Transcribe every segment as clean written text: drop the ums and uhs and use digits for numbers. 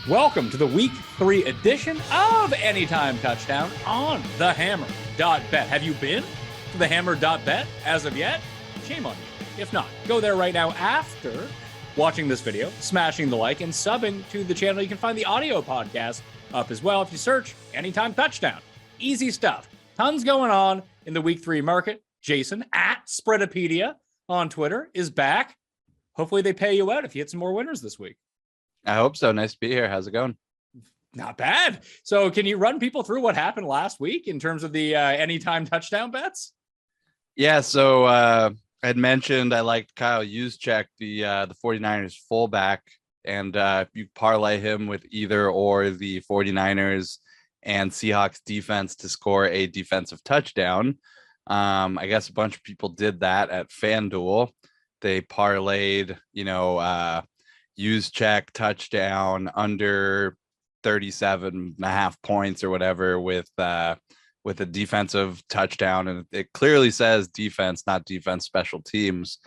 Welcome to the Week 3 edition of Anytime Touchdown on thehammer.bet. Have you been to thehammer.bet as of yet? Shame on you. If not, go there right now after watching this video, smashing the like, and subbing to the channel. You can find the audio podcast up as well if you search Anytime Touchdown. Easy stuff. Tons going on in the Week 3 market. Jason at Spreadopedia on Twitter is back. Hopefully they pay you out if you hit some more winners this week. I hope so. Nice to be here. How's it going? Not bad. So can you run people through what happened last week in terms of the anytime touchdown bets? Yeah, so I had mentioned I liked Kyle Juszczyk, the 49ers fullback, and you parlay him with either or the 49ers and Seahawks defense to score a defensive touchdown. I guess a bunch of people did that at Fanduel. They parlayed, Juszczyk touchdown under 37.5 points or whatever with a defensive touchdown, and it clearly says defense, not defense special teams.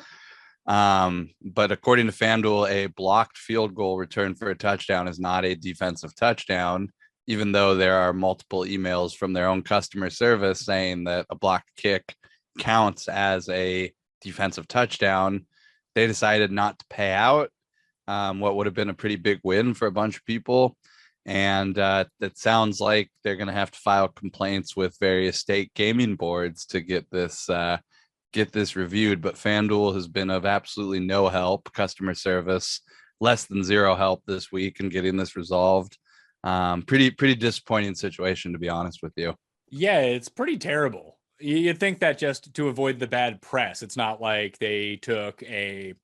But according to FanDuel, a blocked field goal return for a touchdown is not a defensive touchdown, even though there are multiple emails from their own customer service saying that a blocked kick counts as a defensive touchdown. They decided not to pay out what would have been a pretty big win for a bunch of people. And it sounds like they're going to have to file complaints with various state gaming boards to get this reviewed. But FanDuel has been of absolutely no help. Customer service, less than zero help this week in getting this resolved. Pretty disappointing situation, to be honest with you. Yeah, it's pretty terrible. You'd think that just to avoid the bad press, it's not like they took a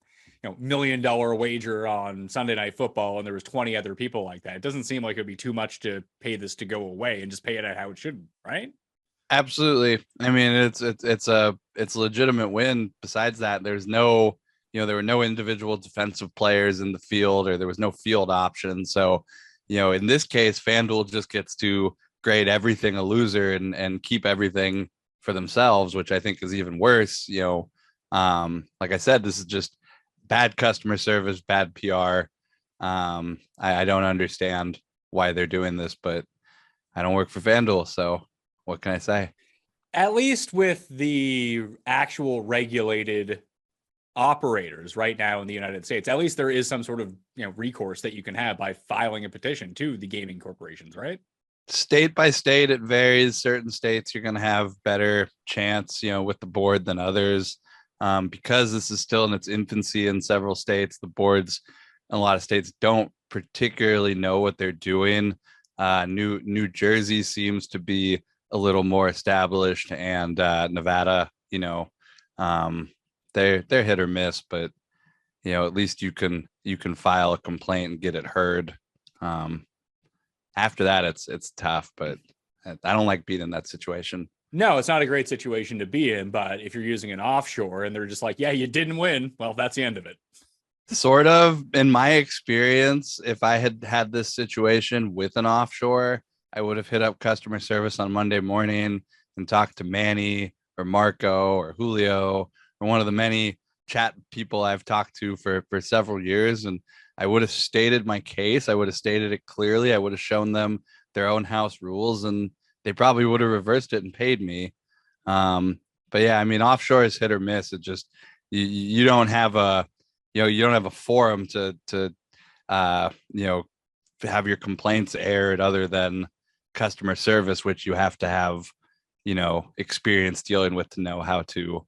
$1 million wager on Sunday Night Football and there was 20 other people like that. It doesn't seem like it'd be too much to pay this to go away and just pay it at how it should, right? Absolutely. I mean, it's a legitimate win. Besides that, there's no, there were no individual defensive players in the field, or there was no field option. So, in this case, FanDuel just gets to grade everything a loser and keep everything for themselves, which I think is even worse. Like I said, this is just bad customer service, bad PR. I don't understand why they're doing this, but I don't work for FanDuel, so what can I say? At least with the actual regulated operators right now in the United States, at least there is some sort of recourse that you can have by filing a petition to the gaming corporations, right? State by state, it varies. Certain states you're going to have better chance, with the board than others. Because this is still in its infancy in several states, the boards in a lot of states don't particularly know what they're doing. New Jersey seems to be a little more established, and Nevada, they're hit or miss, but at least you can file a complaint and get it heard. After that, it's tough, but I don't like being in that situation. No, it's not a great situation to be in, but if you're using an offshore and they're just like, yeah, you didn't win, well, that's the end of it. Sort of. In my experience, if I had had this situation with an offshore, I would have hit up customer service on Monday morning and talked to Manny or Marco or Julio or one of the many chat people I've talked to for several years. And I would have stated my case. I would have stated it clearly. I would have shown them their own house rules, and they probably would have reversed it and paid me. But yeah, I mean, offshore is hit or miss. It just, you don't have a, you don't have a forum to have your complaints aired other than customer service, which you have to have, experience dealing with to know how to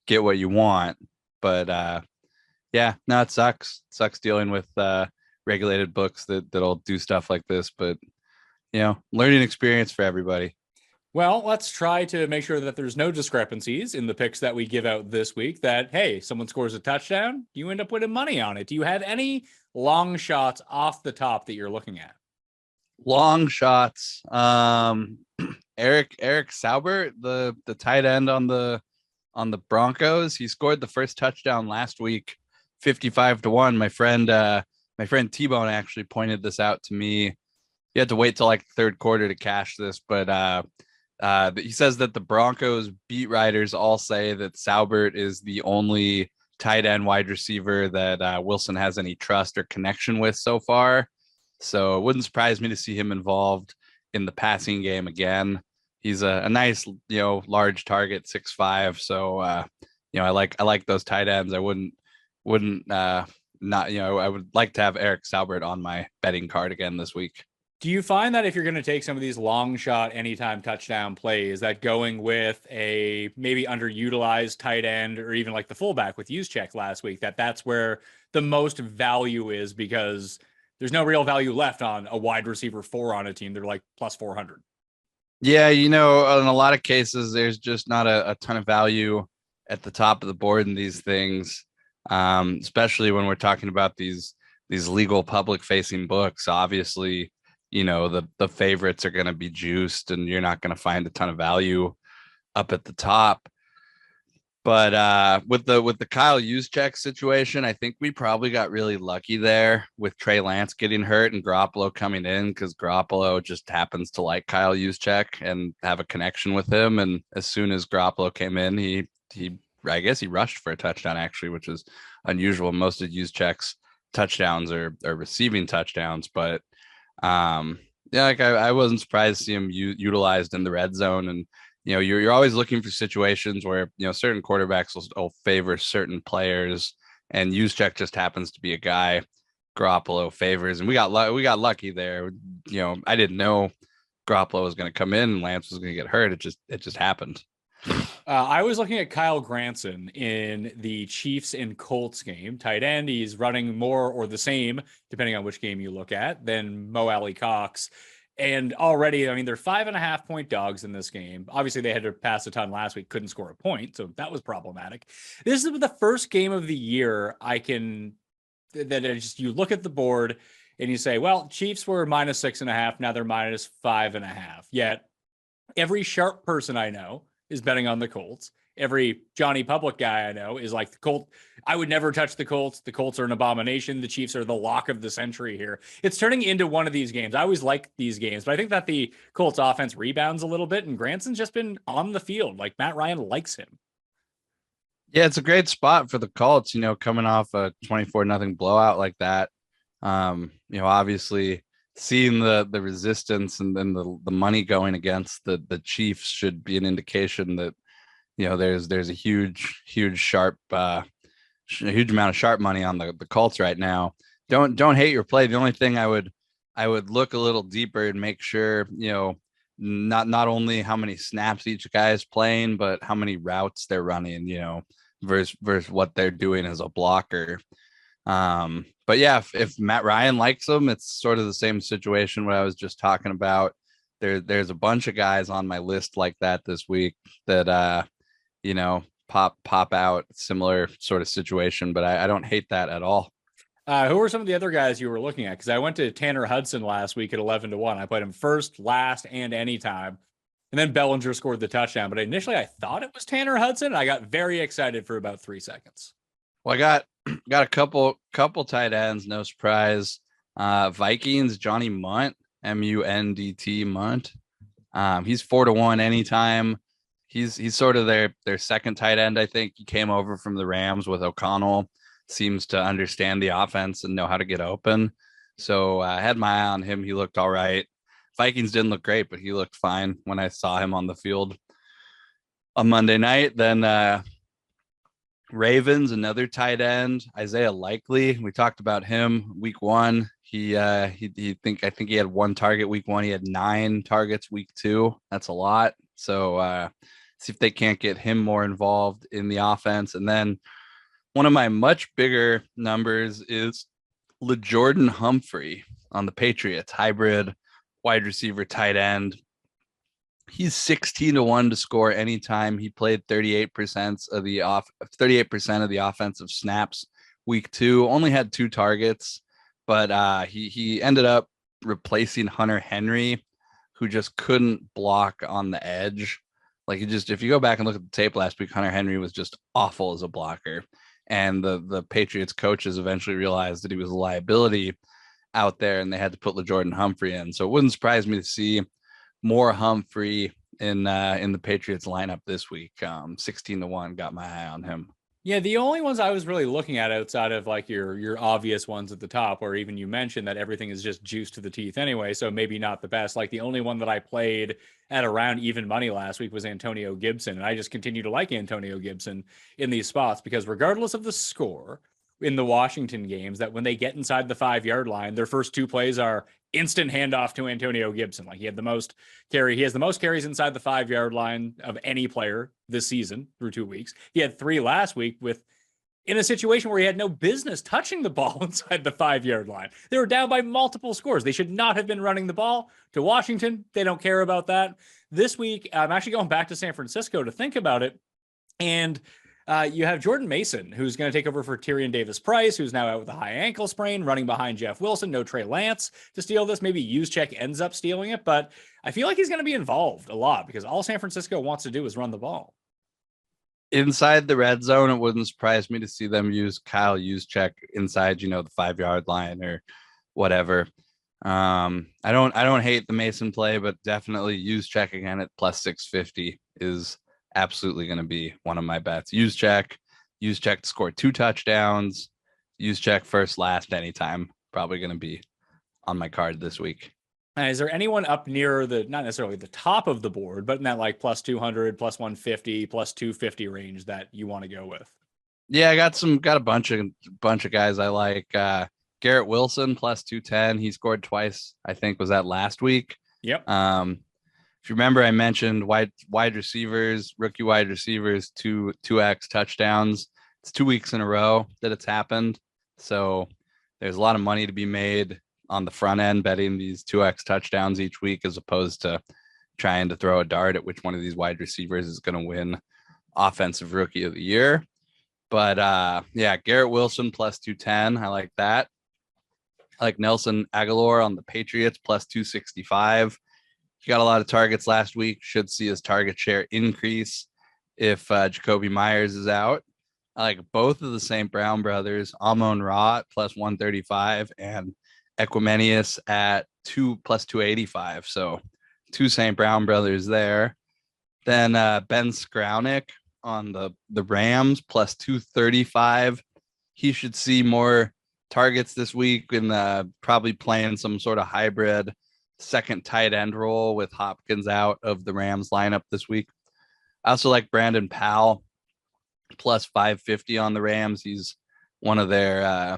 get what you want. But yeah, no, it sucks. It sucks dealing with regulated books that'll do stuff like this, but learning experience for everybody. Well, let's try to make sure that there's no discrepancies in the picks that we give out this week, that, hey, someone scores a touchdown, you end up winning money on it. Do you have any long shots off the top that you're looking at? Long shots. Eric Saubert, the tight end on the Broncos, he scored the first touchdown last week, 55-1. My friend T-Bone actually pointed this out to me. You had to wait till like the third quarter to cash this, but he says that the Broncos beat writers all say that Saubert is the only tight end wide receiver that Wilson has any trust or connection with so far. So it wouldn't surprise me to see him involved in the passing game again. He's a nice, large target, 6'5". So I like those tight ends. I wouldn't not I would like to have Eric Saubert on my betting card again this week. Do you find that if you're going to take some of these long shot anytime touchdown plays, that going with a maybe underutilized tight end or even like the fullback with Juszczyk last week, that's where the most value is, because there's no real value left on a wide receiver 4 on a team? They're like plus 400. Yeah, in a lot of cases, there's just not a ton of value at the top of the board in these things, especially when we're talking about these legal public facing books. Obviously, the favorites are going to be juiced, and you're not going to find a ton of value up at the top. But with the Kyle Juszczyk situation, I think we probably got really lucky there with Trey Lance getting hurt and Garoppolo coming in, because Garoppolo just happens to like Kyle Juszczyk and have a connection with him. And as soon as Garoppolo came in, he I guess he rushed for a touchdown, actually, which is unusual. Most of Juszczyk's touchdowns are receiving touchdowns, but yeah, like I wasn't surprised to see him utilized in the red zone. And you're always looking for situations where certain quarterbacks will favor certain players, and Juszczyk just happens to be a guy Garoppolo favors, and we got lucky there. I didn't know Garoppolo was going to come in and Lance was going to get hurt. It just happened. I was looking at Kyle Granson in the Chiefs and Colts game. Tight end, he's running more or the same, depending on which game you look at, than Mo Alley Cox. And already, I mean, they're 5.5-point dogs in this game. Obviously, they had to pass a ton last week, couldn't score a point, so that was problematic. This is the first game of the year you look at the board and you say, well, Chiefs were -6.5, now they're -5.5. Yet every sharp person I know is betting on the Colts. Every Johnny Public guy I know is like, the Colts, I would never touch the Colts. The Colts are an abomination. The Chiefs are the lock of the century here. It's turning into one of these games. I always like these games, but I think that the Colts offense rebounds a little bit, and Granson's just been on the field. Like, Matt Ryan likes him. Yeah, it's a great spot for the Colts, coming off a 24-0 blowout like that. Obviously seeing the resistance and then the money going against the Chiefs should be an indication that there's a huge sharp a huge amount of sharp money on the Colts right now. Don't hate your play. The only thing I would look a little deeper and make sure not only how many snaps each guy is playing, but how many routes they're running, versus what they're doing as a blocker. But yeah, if Matt Ryan likes them, it's sort of the same situation what I was just talking about. There's a bunch of guys on my list like that this week that pop out, similar sort of situation, but I don't hate that at all. Who were some of the other guys you were looking at? Because I went to Tanner Hudson last week at 11-1. I played him first, last, and anytime. And then Bellinger scored the touchdown. But initially I thought it was Tanner Hudson. I got very excited for about 3 seconds. Well, I got a couple tight ends, no surprise. Vikings, Johnny Munt, Mundt, Munt. He's 4-1 anytime. He's sort of their second tight end. I think he came over from the Rams with O'Connell. Seems to understand the offense and know how to get open. So I had my eye on him. He looked all right. Vikings didn't look great, but he looked fine when I saw him on the field on Monday night. Then Ravens, another tight end, Isaiah Likely. We talked about him week 1. I think he had 1 target week 1. He had 9 targets week 2. That's a lot. So see if they can't get him more involved in the offense. And then one of my much bigger numbers is LeJordan Humphrey on the Patriots, hybrid wide receiver tight end. He's 16-1 to score anytime. He played 38% of the offensive snaps week 2. Only had 2 targets, but he ended up replacing Hunter Henry, who just couldn't block on the edge. Like, if you go back and look at the tape last week, Hunter Henry was just awful as a blocker. And the Patriots coaches eventually realized that he was a liability out there, and they had to put LeJordan Humphrey in. So it wouldn't surprise me to see more Humphrey in the Patriots lineup this week. 16-1, got my eye on him. Yeah, the only ones I was really looking at outside of like your obvious ones at the top, or even you mentioned that everything is just juice to the teeth anyway, so maybe not the best. Like the only one that I played at around even money last week was Antonio Gibson, and I just continue to like Antonio Gibson in these spots because regardless of the score in the Washington games, that when they get inside the 5 yard line, their first two plays are instant handoff to Antonio Gibson. Like he has the most carries inside the 5 yard line of any player this season through 2 weeks. He had three last week with in a situation where he had no business touching the ball inside the 5 yard line. They were down by multiple scores. They should not have been running the ball to Washington. They don't care about that. This week, I'm actually going back to San Francisco to think about it. And you have Jordan Mason, who's going to take over for Tyrion Davis-Price, who's now out with a high ankle sprain, running behind Jeff Wilson. No Trey Lance to steal this. Maybe Juszczyk ends up stealing it, but I feel like he's going to be involved a lot because all San Francisco wants to do is run the ball. Inside the red zone, it wouldn't surprise me to see them use Kyle Juszczyk inside, the 5 yard line or whatever. I don't hate the Mason play, but definitely Juszczyk again at plus 650 is absolutely going to be one of my bets. Juszczyk to score 2 touchdowns. Juszczyk first, last, anytime. Probably going to be on my card this week. Is there anyone up near not necessarily the top of the board, but in that like plus 200, plus 150, plus 250 range that you want to go with? Yeah, I got a bunch of guys I like. Garrett Wilson plus 210. He scored twice. I think was that last week. Yep. If you remember, I mentioned wide receivers, rookie wide receivers, 2x touchdowns. It's 2 weeks in a row that it's happened. So there's a lot of money to be made on the front end betting these 2x touchdowns each week, as opposed to trying to throw a dart at which one of these wide receivers is going to win offensive rookie of the year. But yeah, Garrett Wilson plus 210. I like that. I like Nelson Aguilar on the Patriots plus 265. He got a lot of targets last week. Should see his target share increase if Jacoby Myers is out. I like both of the St. Brown brothers, Amon-Ra plus 135 and Equimenius at plus 285. So 2 St. Brown brothers there. Then Ben Skowronek on the Rams plus 235. He should see more targets this week and probably playing some sort of hybrid second tight end role with Hopkins out of the Rams lineup this week. I also like Brandon Powell plus 550 on the Rams. He's one of their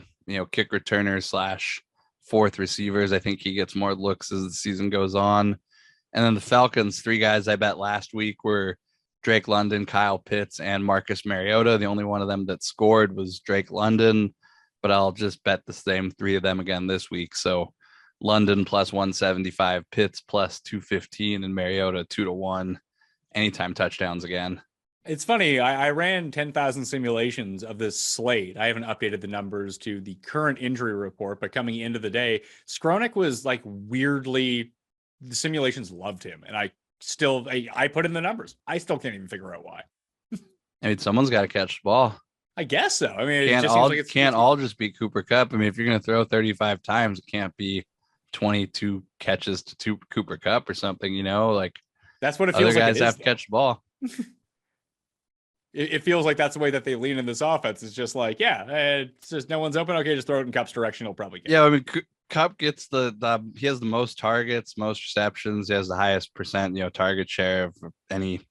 kick returners / fourth receivers. I think he gets more looks as the season goes on. And then the Falcons, 3 guys I bet last week were Drake London, Kyle Pitts, and Marcus Mariota. The only one of them that scored was Drake London, but I'll just bet the same 3 of them again this week. So London plus 175, Pitts plus 215, and Mariota 2-1. Anytime touchdowns again. It's funny. I ran 10,000 simulations of this slate. I haven't updated the numbers to the current injury report, but coming into the day, Skowronek was like weirdly, the simulations loved him. And I put in the numbers. I still can't even figure out why. I mean, someone's got to catch the ball. I guess so. I mean, it can't all just be Cooper Kupp. I mean, if you're going to throw 35 times, it can't be 22 catches to Cooper Kupp or something, like that's what it feels like. Other guys have to catch the ball. It feels like that's the way that they lean in this offense. It's just like, yeah, it's just no one's open. Okay, just throw it in Kupp's direction. He'll probably get it. Yeah, I mean, Kupp gets he has the most targets, most receptions. He has the highest percent, target share of any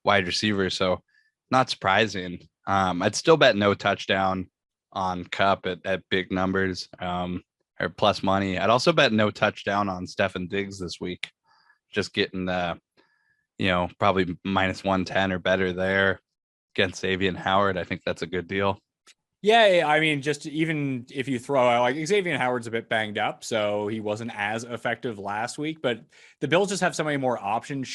wide receiver. So not surprising. I'd still bet no touchdown on Kupp at big numbers or plus money. I'd also bet no touchdown on Stefon Diggs this week. Just getting probably minus 110 or better there against Xavier Howard. I think that's a good deal. Yeah, I mean, just even if you throw out like Xavier Howard's a bit banged up, so he wasn't as effective last week, but the Bills just have so many more options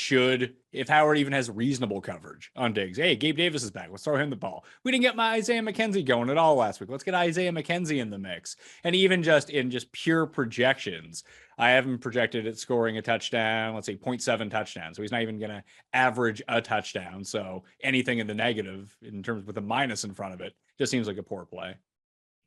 if Howard even has reasonable coverage on Diggs. Hey, Gabe Davis is back. Let's throw him the ball. We didn't get my Isaiah McKenzie going at all last week. Let's get Isaiah McKenzie in the mix. And even just in pure projections, I haven't projected it scoring a touchdown, let's say 0.7 touchdowns. So he's not even going to average a touchdown. So anything in the negative in terms with a minus in front of it just seems like a poor play.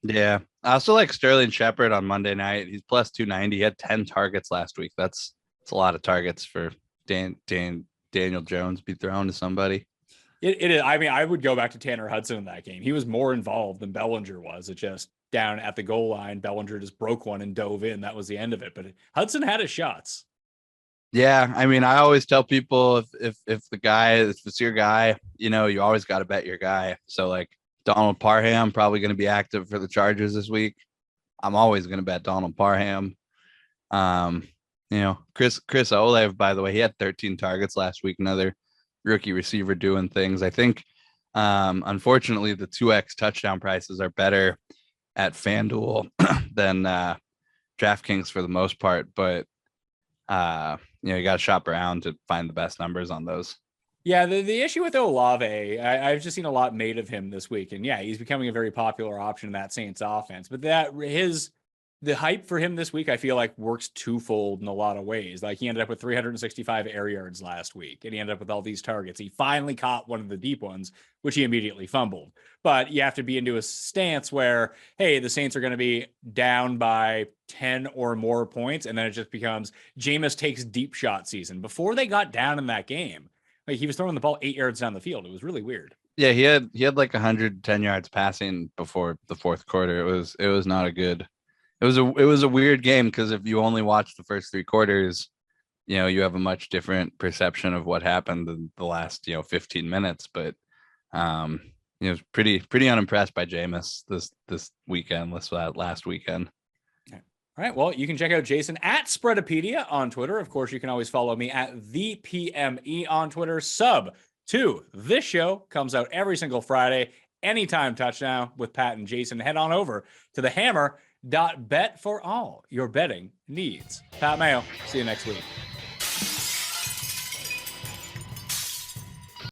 Yeah. I also like Sterling Shepard on Monday night. He's plus 290. He had 10 targets last week. That's a lot of targets for Daniel Jones be thrown to somebody. It is. I mean, I would go back to Tanner Hudson in that game. He was more involved than Bellinger was. It just down at the goal line, Bellinger just broke one and dove in. That was the end of it. But Hudson had his shots. Yeah, I mean, I always tell people if it's your guy, you always got to bet your guy. So like Donald Parham probably going to be active for the Chargers this week. I'm always going to bet Donald Parham. Chris Olave, by the way, he had 13 targets last week. Another rookie receiver doing things. I think, unfortunately, the 2x touchdown prices are better at FanDuel than DraftKings for the most part, but you got to shop around to find the best numbers on those. Yeah, the issue with Olave, I've just seen a lot made of him this week, and yeah, he's becoming a very popular option in that Saints offense. But the hype for him this week, I feel like works twofold in a lot of ways. Like he ended up with 365 air yards last week, and he ended up with all these targets. He finally caught one of the deep ones, which he immediately fumbled. But you have to be into a stance where, hey, the Saints are going to be down by 10 or more points, and then it just becomes Jameis takes deep shot season. Before they got down in that game, like he was throwing the ball 8 yards down the field. It was really weird. Yeah, he had like 110 yards passing before the fourth quarter. It was not a good. It was a weird game because if you only watch the first 3 quarters, you have a much different perception of what happened in the last 15 minutes. But pretty unimpressed by Jameis this weekend. Last weekend. All right. Well, you can check out Jason at Spreadopedia on Twitter. Of course, you can always follow me at the PME on Twitter. Sub to this show comes out every single Friday, anytime touchdown with Pat and Jason. Head on over to the Hammer.bet for all your betting needs. Pat Mayo. See you next week.